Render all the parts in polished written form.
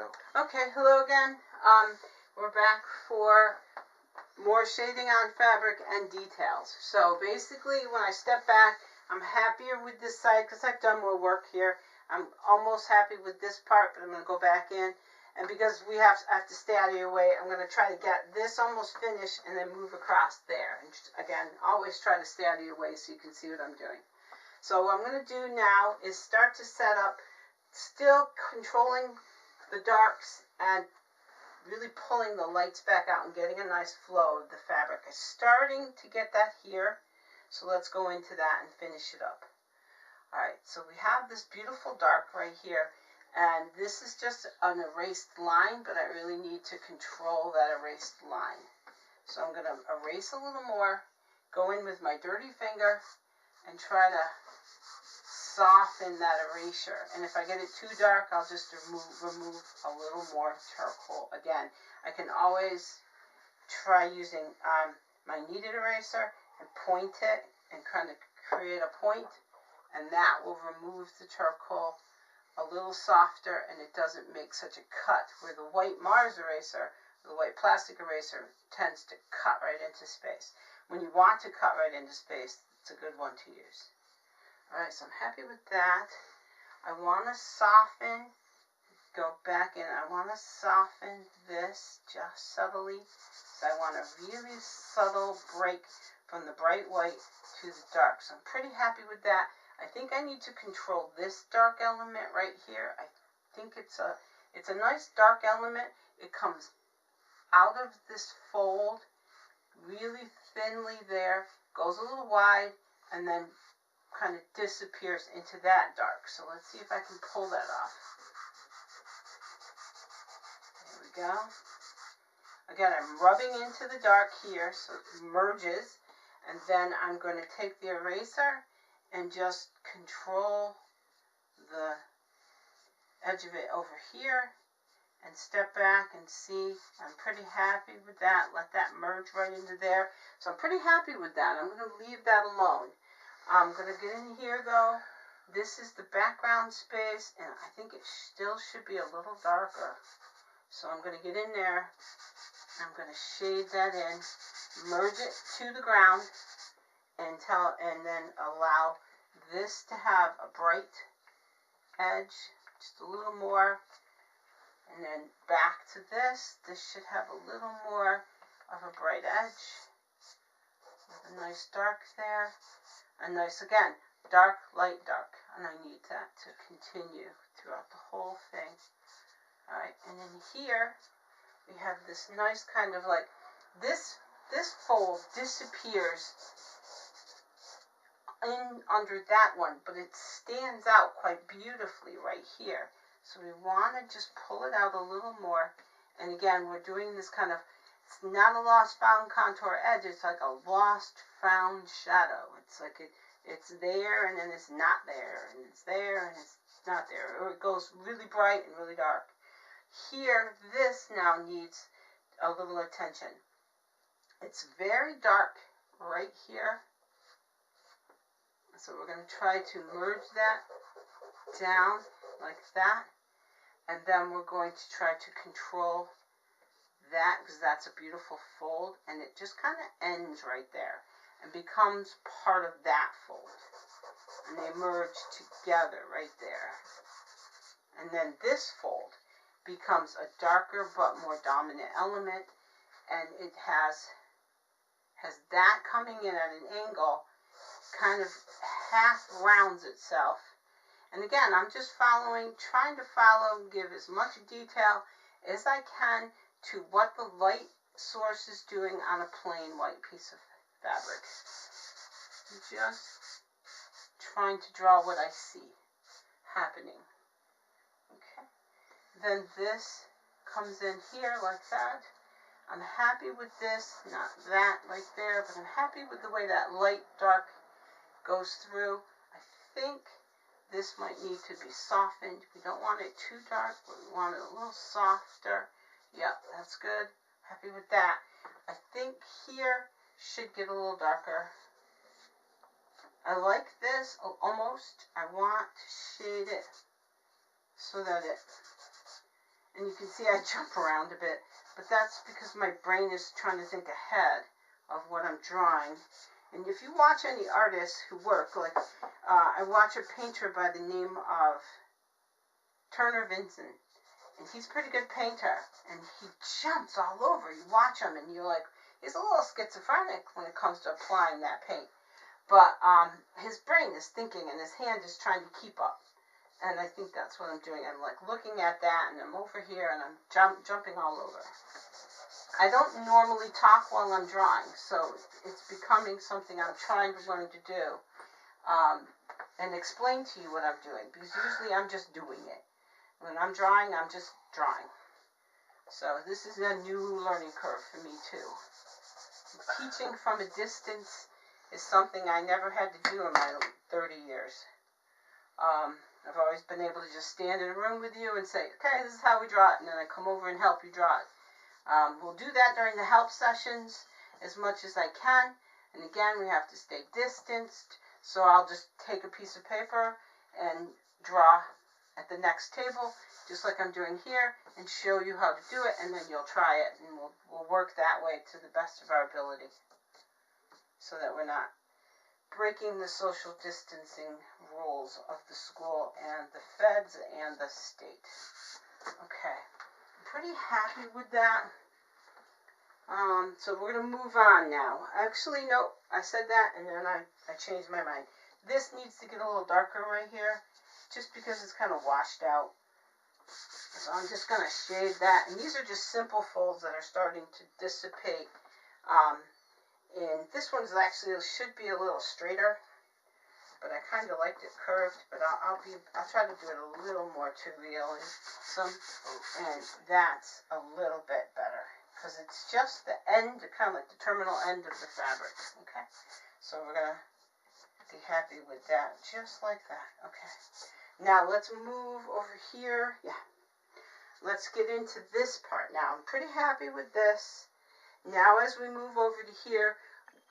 Go. Okay, hello again. We're back for more shading on fabric and details. So basically, when I step back, I'm happier with this side because I've done more work here. I'm almost happy with this part, but I'm going to go back in. And because I have to stay out of your way, I'm going to try to get this almost finished and then move across there. And again, always try to stay out of your way so you can see what I'm doing. So what I'm going to do now is start to set up, still controlling the darks and really pulling the lights back out and getting a nice flow of the fabric. I'm starting to get that here, so let's go into that and finish it up. Alright, so we have this beautiful dark right here, and this is just an erased line, but I really need to control that erased line. So I'm going to erase a little more, go in with my dirty finger, and try to soften that erasure. And if I get it too dark, I'll just remove a little more charcoal. Again, I can always try using my kneaded eraser and point it and kind of create a point, and that will remove the charcoal a little softer, and it doesn't make such a cut where the white Mars eraser, the white plastic eraser, tends to cut right into space. When you want to cut right into space, it's a good one to use. Alright, so I'm happy with that. I want to soften, go back in, I want to soften this just subtly. So I want a really subtle break from the bright white to the dark. So I'm pretty happy with that. I think I need to control this dark element right here. I think it's a nice dark element. It comes out of this fold really thinly there, goes a little wide, and then kind of disappears into that dark. So let's see if I can pull that off. There we go. Again, I'm rubbing into the dark here so it merges, and then I'm going to take the eraser and just control the edge of it over here and step back and see. I'm pretty happy with that. Let that merge right into there. So I'm pretty happy with that. I'm going to leave that alone. I'm going to get in here though. This is the background space, and I think it still should be a little darker. So I'm going to get in there. I'm going to shade that in, merge it to the ground, and then allow this to have a bright edge, just a little more. And then back to this. This should have a little more of a bright edge with a nice dark there. A nice, again, dark, light, dark. And I need that to continue throughout the whole thing. Alright, and then here we have this nice kind of like, this fold disappears in under that one, but it stands out quite beautifully right here. So we want to just pull it out a little more. And again, we're doing this kind of, it's not a lost found contour edge, it's like a lost found shadow. It's like it's there and then it's not there, and it's there and it's not there, or it goes really bright and really dark. Here, this now needs a little attention. It's very dark right here, so we're going to try to merge that down like that, and then we're going to try to control that because that's a beautiful fold, and it just kind of ends right there and becomes part of that fold, and they merge together right there. And then this fold becomes a darker but more dominant element, and it has that coming in at an angle, kind of half rounds itself. And again, I'm just trying to follow, give as much detail as I can to what the light source is doing on a plain white piece of fabric. Just trying to draw what I see happening. Okay. Then this comes in here like that. I'm happy with this, not that right there, but I'm happy with the way that light dark goes through. I think this might need to be softened. We don't want it too dark, but we want it a little softer. Yep, that's good. Happy with that. I think here should get a little darker. I like this almost. I want to shade it so that And you can see I jump around a bit, but that's because my brain is trying to think ahead of what I'm drawing. And if you watch any artists who work, like I watch a painter by the name of Turner Vincent, and he's a pretty good painter, and he jumps all over. You watch him, and you're like, he's a little schizophrenic when it comes to applying that paint. But his brain is thinking, and his hand is trying to keep up. And I think that's what I'm doing. I'm like looking at that, and I'm over here, and I'm jumping all over. I don't normally talk while I'm drawing, so it's becoming something I'm trying to learn to do, and explain to you what I'm doing, because usually I'm just doing it. When I'm drawing, I'm just drawing. So this is a new learning curve for me too. Teaching from a distance is something I never had to do in my 30 years. I've always been able to just stand in a room with you and say, okay, this is how we draw it, and then I come over and help you draw it. We'll do that during the help sessions as much as I can, and again, we have to stay distanced, so I'll just take a piece of paper and draw at the next table, just like I'm doing here, and show you how to do it, and then you'll try it, and we'll work that way to the best of our ability, so that we're not breaking the social distancing rules of the school and the feds and the state. Okay, I'm pretty happy with that. So we're going to move on now. Actually, no, I said that and then I changed my mind. This needs to get a little darker right here, just because it's kind of washed out. So I'm just going to shade that. And these are just simple folds that are starting to dissipate. And this one's actually should be a little straighter, but I kind of liked it curved. But I'll try to do it a little more to realism, and that's a little bit better because it's just the end, kind of like the terminal end of the fabric. Okay, so we're gonna be happy with that, just like that. Okay, now let's move over here. Yeah, let's get into this part now. I'm pretty happy with this. Now as we move over to here,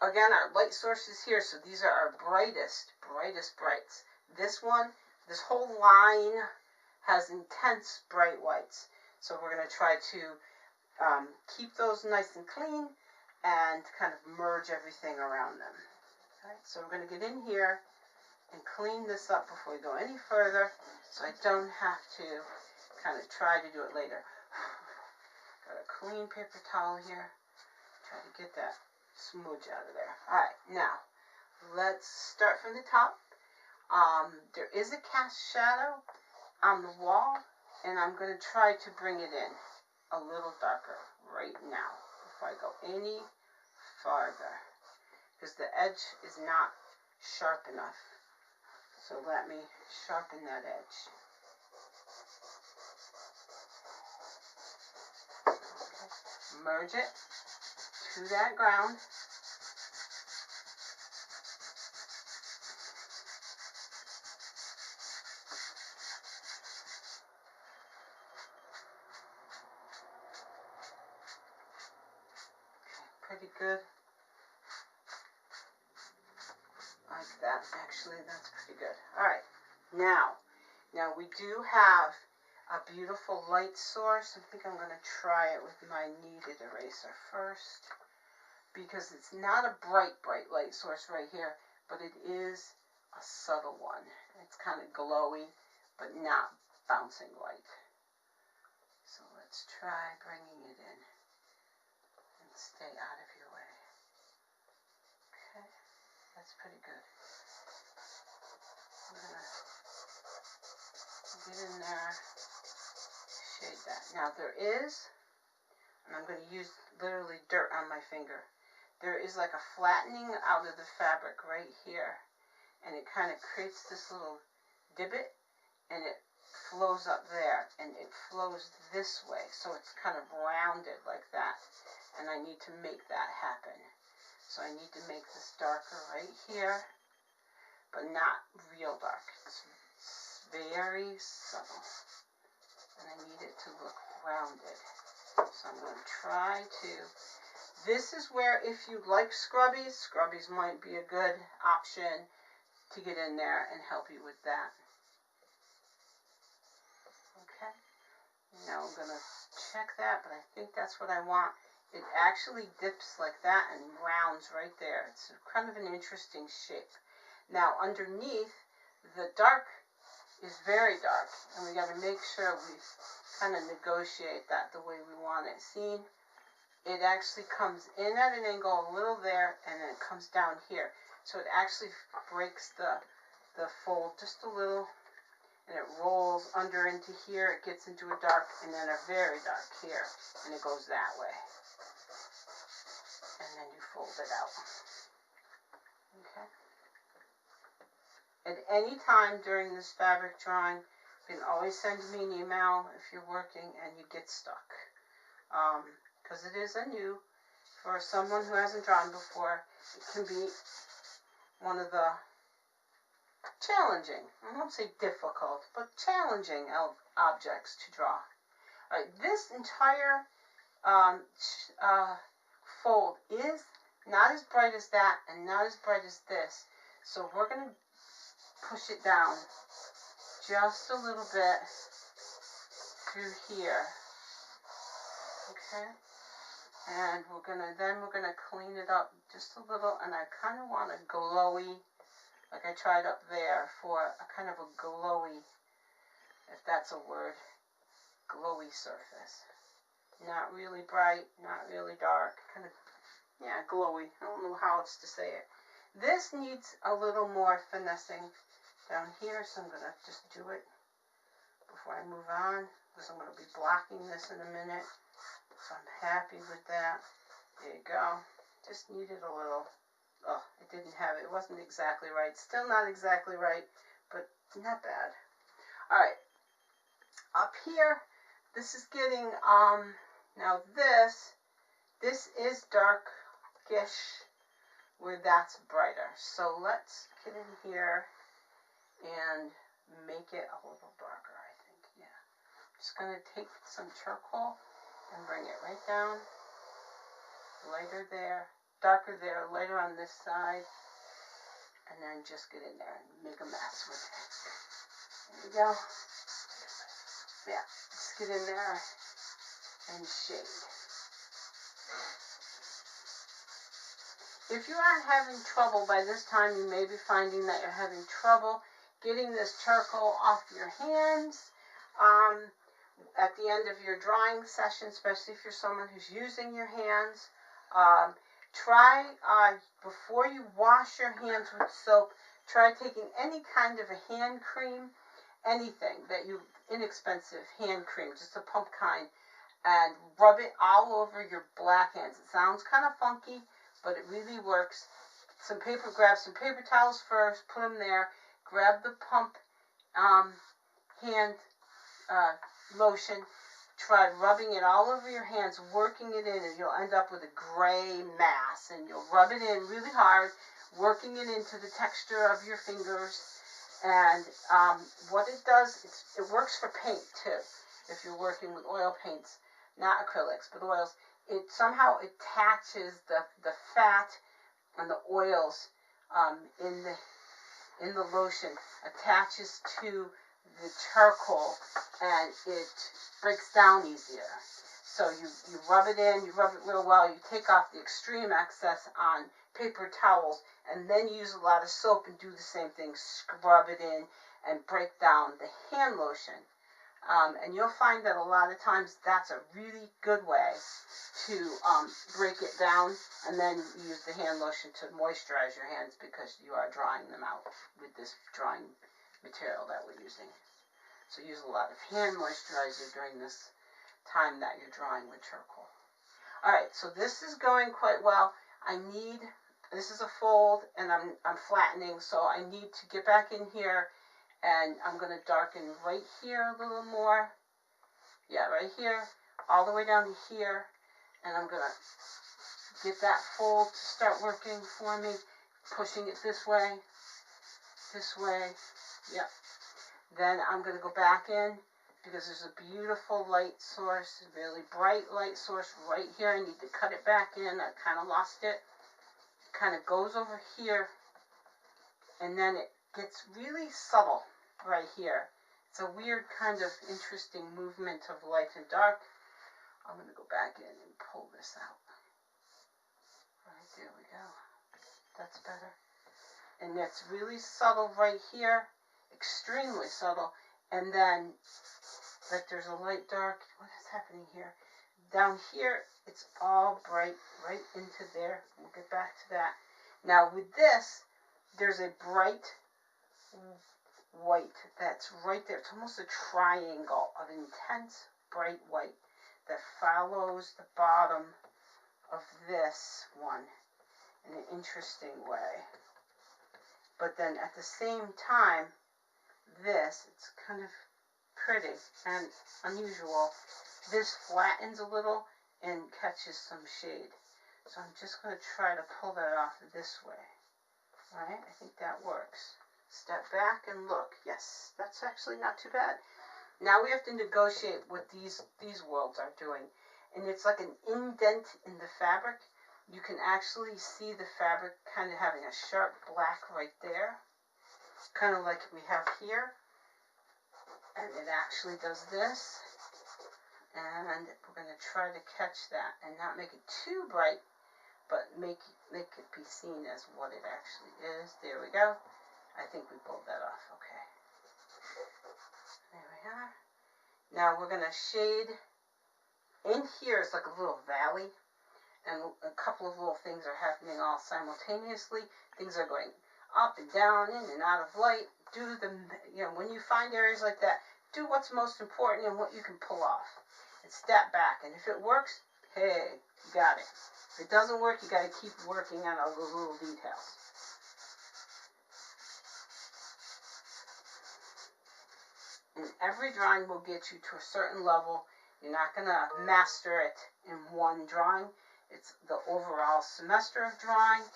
again, our light source is here, so these are our brightest brights. This whole line has intense bright whites. So we're going to try to keep those nice and clean and kind of merge everything around them. Okay, so we're going to get in here and clean this up before we go any further, so I don't have to kind of try to do it later. Got a clean paper towel here. Try to get that smudge out of there. Alright, now let's start from the top. There is a cast shadow on the wall, and I'm going to try to bring it in a little darker right now before I go any farther, because the edge is not sharp enough. So let me sharpen that edge. Okay. Merge it to that ground. Pretty good. Like that. Actually, that's pretty good. Alright. Now we do have a beautiful light source. I think I'm going to try it with my kneaded eraser first, because it's not a bright light source right here, but it is a subtle one. It's kind of glowy, but not bouncing light. So let's try bringing it in and stay out of your way. Okay, that's pretty good. I'm going to get in there, shade that. Now there is, and I'm going to use literally dirt on my finger, there is like a flattening out of the fabric right here, and it kind of creates this little divot, and it flows up there, and it flows this way, so it's kind of rounded like that, and I need to make that happen. So I need to make this darker right here, but not real dark. It's very subtle, and I need it to look rounded. So I'm going to try to, this is where if you like scrubbies might be a good option to get in there and help you with that. Okay, Now I'm going to check that, but I think that's what I want. It actually dips like that and rounds right there. It's kind of an interesting shape. Now underneath, the dark is very dark, and we got to make sure we kind of negotiate that the way we want it. See, it actually comes in at an angle a little there, and then it comes down here. So it actually breaks the fold just a little, and it rolls under into here. It gets into a dark, and then a very dark here, and it goes that way. And then you fold it out. Okay. At any time during this fabric drawing, you can always send me an email if you're working and you get stuck. Because it is a new, for someone who hasn't drawn before, it can be one of the challenging, I won't say difficult, but challenging objects to draw. All right, this entire fold is not as bright as that and not as bright as this. So we're going to push it down just a little bit through here. Okay? And we're gonna clean it up just a little, and I kind of want a glowy, like I tried up there, for a kind of a glowy, if that's a word, glowy surface. Not really bright, not really dark, kind of, yeah, glowy. I don't know how else to say it. This needs a little more finessing down here, so I'm gonna just do it before I move on, because I'm gonna be blocking this in a minute. So I'm happy with that. There you go. Just needed a little, oh, it didn't have it. It wasn't exactly right. Still not exactly right, but not bad. All right. Up here, this is getting, now this is darkish where that's brighter. So let's get in here and make it a little darker, I think. Yeah. I'm just going to take some charcoal and bring it right down, lighter there, darker there, lighter on this side, and then just get in there and make a mess with it. There you go. Yeah, just get in there and shade. If you aren't having trouble by this time, you may be finding that you're having trouble getting this charcoal off your hands. At the end of your drawing session, especially if you're someone who's using your hands, try, before you wash your hands with soap, try taking any kind of a hand cream, anything that inexpensive hand cream, just a pump kind, and rub it all over your black hands. It sounds kind of funky, but it really works. Grab some paper towels first, put them there, grab the pump hand lotion, try rubbing it all over your hands, working it in, and you'll end up with a gray mass, and you'll rub it in really hard, working it into the texture of your fingers. And what it does, it works for paint too. If you're working with oil paints, not acrylics, but oils, it somehow attaches the fat and the oils in the lotion, attaches to the charcoal, and it breaks down easier. So you rub it in, you rub it real well, you take off the extreme excess on paper towels, and then use a lot of soap and do the same thing, scrub it in and break down the hand lotion. And you'll find that a lot of times that's a really good way to break it down, and then use the hand lotion to moisturize your hands, because you are drying them out with this drying material that we're using. So use a lot of hand moisturizer during this time that you're drawing with charcoal. Alright, so this is going quite well. This is a fold, and I'm flattening, so I need to get back in here, and I'm going to darken right here a little more. Yeah, right here, all the way down to here, and I'm going to get that fold to start working for me, pushing it this way, yep. Then I'm going to go back in, because there's a beautiful light source, a really bright light source right here. I need to cut it back in. I kind of lost it. It kind of goes over here, and then it gets really subtle right here. It's a weird kind of interesting movement of light and dark. I'm going to go back in and pull this out. Right, there we go. That's better. And it's really subtle right here, extremely subtle. And then, like, there's a light dark. What is happening here? Down here, it's all bright right into there. We'll get back to that. Now with this, there's a bright white that's right there. It's almost a triangle of intense bright white that follows the bottom of this one in an interesting way. But then at the same time, it's kind of pretty and unusual. This flattens a little and catches some shade. So I'm just going to try to pull that off this way. Alright, I think that works. Step back and look. Yes, that's actually not too bad. Now we have to negotiate what these worlds are doing. And it's like an indent in the fabric. You can actually see the fabric kind of having a sharp black right there. Kind of like we have here. And it actually does this. And we're going to try to catch that and not make it too bright, but make it be seen as what it actually is. There we go. I think we pulled that off. Okay. There we are. Now we're going to shade. In here it's like a little valley, and a couple of little things are happening all simultaneously. Things are going up and down, in and out of light. When you find areas like that, do what's most important and what you can pull off. And step back. And if it works, hey, you got it. If it doesn't work, you got to keep working on all those little details. And every drawing will get you to a certain level. You're not going to master it in one drawing. It's the overall semester of drawing.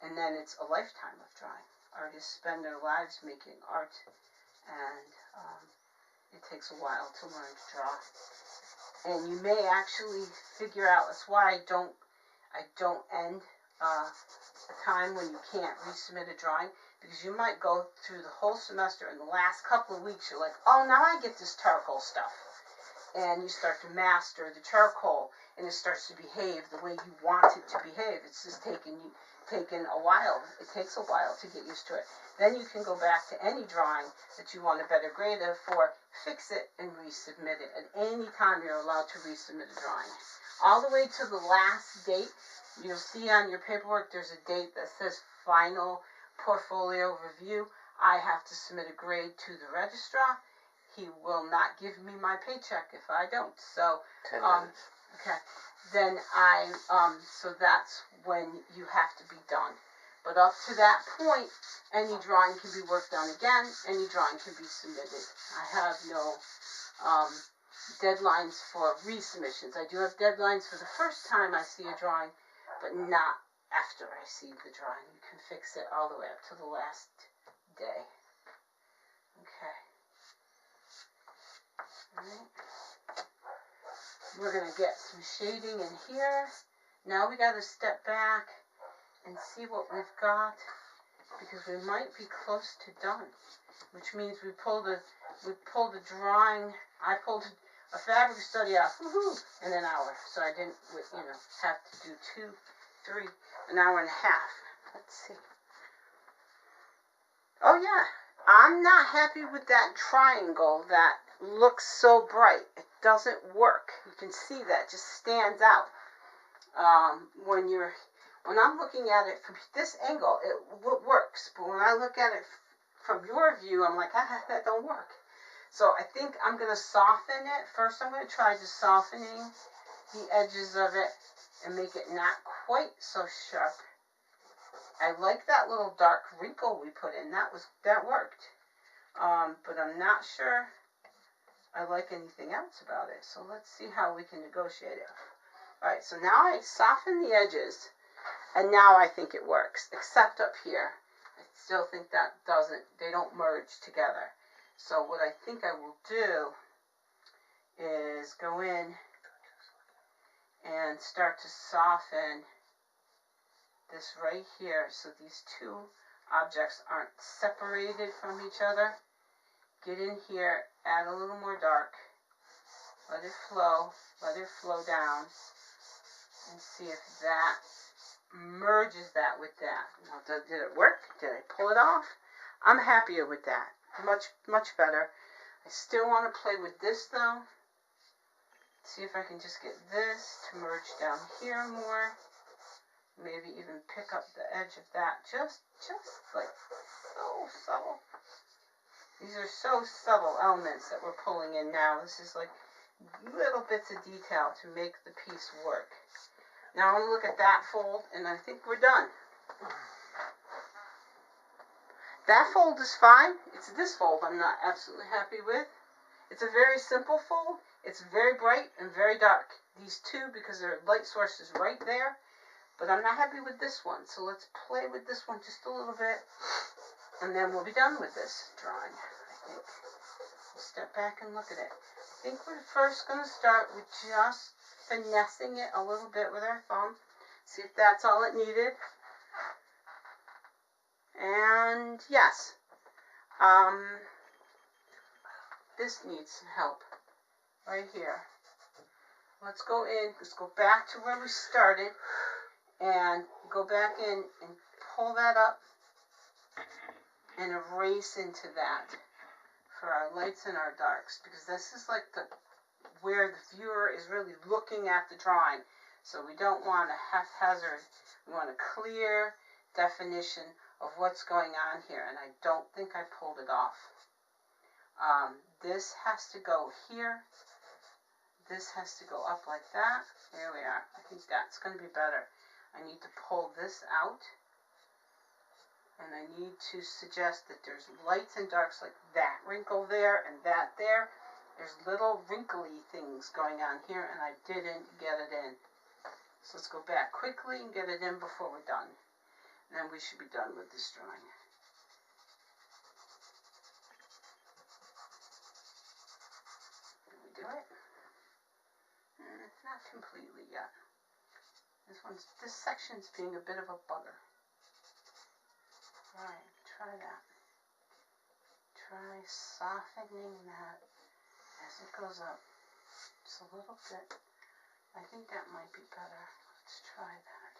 And then it's a lifetime of drawing. Artists spend their lives making art, and it takes a while to learn to draw. And you may actually figure out, that's why I don't end a time when you can't resubmit a drawing, because you might go through the whole semester, and the last couple of weeks you're like, oh, now I get this charcoal stuff. And you start to master the charcoal, and it starts to behave the way you want it to behave. It's just taken a while. It takes a while to get used to it. Then you can go back to any drawing that you want a better grade of for, fix it, and resubmit it. At any time you're allowed to resubmit a drawing. All the way to the last date, you'll see on your paperwork there's a date that says final portfolio review. I have to submit a grade to the registrar. He will not give me my paycheck if I don't. So, 10 minutes. Okay. Then so that's when you have to be done. But up to that point, any drawing can be worked on again. Any drawing can be submitted. I have no deadlines for resubmissions. I do have deadlines for the first time I see a drawing, but not after I see the drawing. You can fix it all the way up to the last day. Okay. Alright. We're going to get some shading in here. Now we got to step back and see what we've got, because we might be close to done, which means we pulled a drawing. I pulled a fabric study off in an hour, so I didn't have to do 2, 3, an hour and a half. Let's see. Oh yeah, I'm not happy with that triangle that looks so bright. It doesn't work. You can see that, it just stands out. When I'm looking at it from this angle, it works. But when I look at it from your view, I'm like, that don't work. So I think I'm going to soften it. First, I'm going to try just softening the edges of it and make it not quite so sharp. I like that little dark wrinkle we put in. That worked. But I'm not sure I like anything else about it. So let's see how we can negotiate it. Alright, so now I soften the edges, and now I think it works, except up here. I still think they don't merge together. So what I think I will do is go in and start to soften this right here, so these two objects aren't separated from each other. Get in here, add a little more dark, let it flow down, and see if that merges that with that. Now, did it work? Did I pull it off? I'm happier with that. Much better. I still want to play with this though. See if I can just get this to merge down here more. Maybe even pick up the edge of that. Just like so subtle. These are so subtle elements that we're pulling in now. This is like little bits of detail to make the piece work. Now I'm going to look at that fold, and I think we're done. That fold is fine. It's this fold I'm not absolutely happy with. It's a very simple fold. It's very bright and very dark. These two, because their light source is right there. But I'm not happy with this one. So let's play with this one just a little bit. And then we'll be done with this drawing, I think. We'll step back and look at it. I think we're first going to start with just finessing it a little bit with our thumb. See if that's all it needed. And yes, this needs some help right here. Let's go in, let's go back to where we started and go back in and pull that up and erase into that for our lights and our darks, because this is like where the viewer is really looking at the drawing. So we don't want a haphazard, we want a clear definition of what's going on here, and I don't think I pulled it off. This has to go here. This has to go up like that. There we are. I think that's going to be better. I need to pull this out, and I need to suggest that there's lights and darks like that wrinkle there and that there. There's little wrinkly things going on here, and I didn't get it in. So let's go back quickly and get it in before we're done. And then we should be done with this drawing. Did we do it? Not completely yet. This section's being a bit of a bugger. Alright, try that. Try softening that as it goes up. Just a little bit. I think that might be better. Let's try that.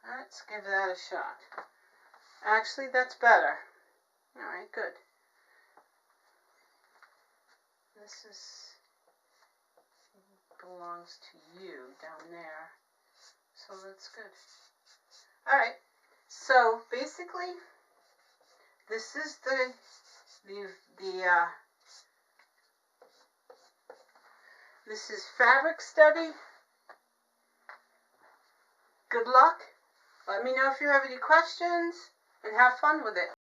Let's give that a shot. Actually, that's better. Alright, good. This belongs to you down there. So that's good. Alright, so basically, this is this is fabric study. Good luck. Let me know if you have any questions, and have fun with it.